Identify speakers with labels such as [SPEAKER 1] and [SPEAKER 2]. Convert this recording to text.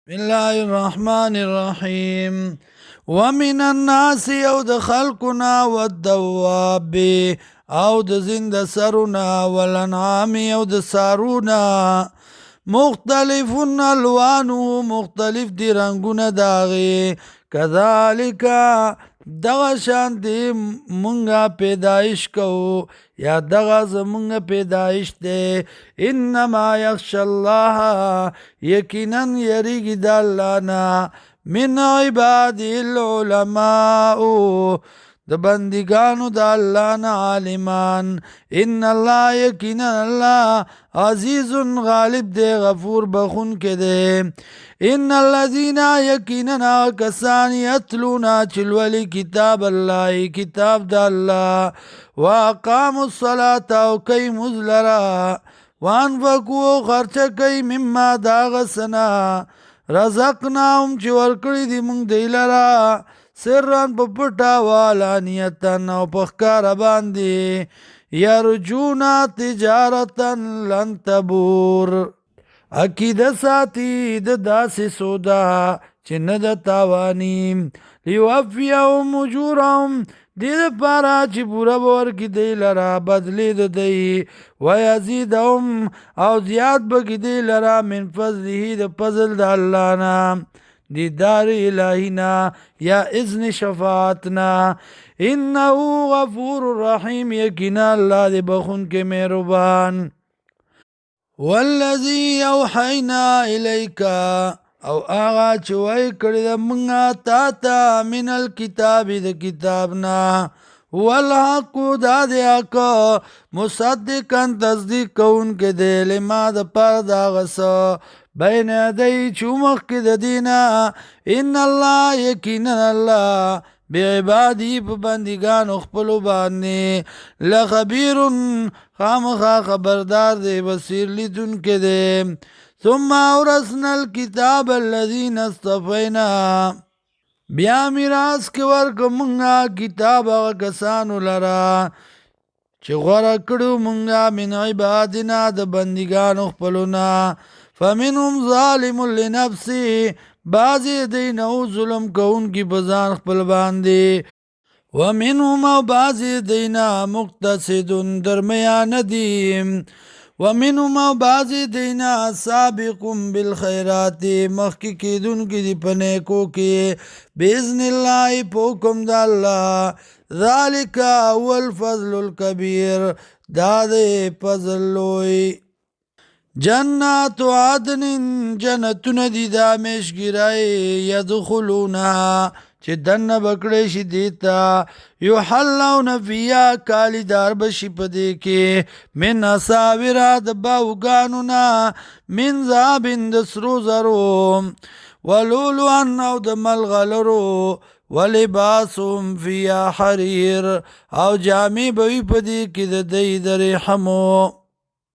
[SPEAKER 1] بسم الله الرحمن الرحيم ومن الناس او د خلقنا والدواب او د زند سرنا والانعام او د سارونا مختلف الوانه مختلف دی رنگونه داغي کذالک دغه شان دی مونږه پیدایش کو یا دغه زمونږه پیدایش دی انما یخش الله یقینا یریږي د الله نه من عباد العلماء د بندگانو د الله نه عالمان ان الله یقینا الله عزیز غالب دی غفور بخون کې دی ان الذين یقینا کسان یتلون چلولی کتاب الله کتاب د الله واقاموا الصلاه او کوي مزلرا وانفقوا خرچ کوي مما داغسنا رزقناهم چې ورکړي دي مونږ دی لرا سرن په پټا والانیتن او په ښکاره باندې یرجونا تجارتا لن تبور عقیده ساتي د داسې سودا چې نه د تاواني لیوفیهم اجورهم دې دپاره چې پوره به ورکړي دی لره بدلې د دی ویزیدهم او زیات به کړي دی لره من فضله د فضل د الله نه دیدار الهینا یا اذن شفاعتنا انه غفور رحیم یقینا الله دې بخون کې مهربان والذی اوحینا الیک او آغا چې وای کړی د مونږه تا ته من الکتاب د کتابنا والحق دا د حق مصدقا تصدیق کون کې دی لما د پر دا غس بین یدی چومخ کې د دینا ان الله یقینا الله بعبادی په بندگانو خپلو باندې لخبیر خامخا خبردار دی بصیر لیدون کې دی ثم اورثنا الكتاب الذين اصطفینا بیا میراث کې ورکړو مونږه کتاب هغه کسانو لره چې غوره کړو مونږه من عبادنا د بندگانو خپلونا فمنهم ظالم لنفسه بعضی دی نو ظلم کون کی بزان خپل باندې ومنهم او بعضی دینا مقتصد درمیان دی ومنهم او بعضی دینا سابق بالخیرات مخکی کیدون کی دی پنیکو کی باذن الله پوکم د الله ذالک هو الفضل الكبير دا دی فضل لوی جنات عدن جنتون دی دا مشگرائی یدخلونها چه دن بکڑی شی دیتا یحلون فیا کالی دار بشی پدی که من اصاورا دباوگانونا من زابن دسرو زرو ولولو انو دملغلرو ولباسهم فیا حریر او جامی بوی پدی که دی در حمو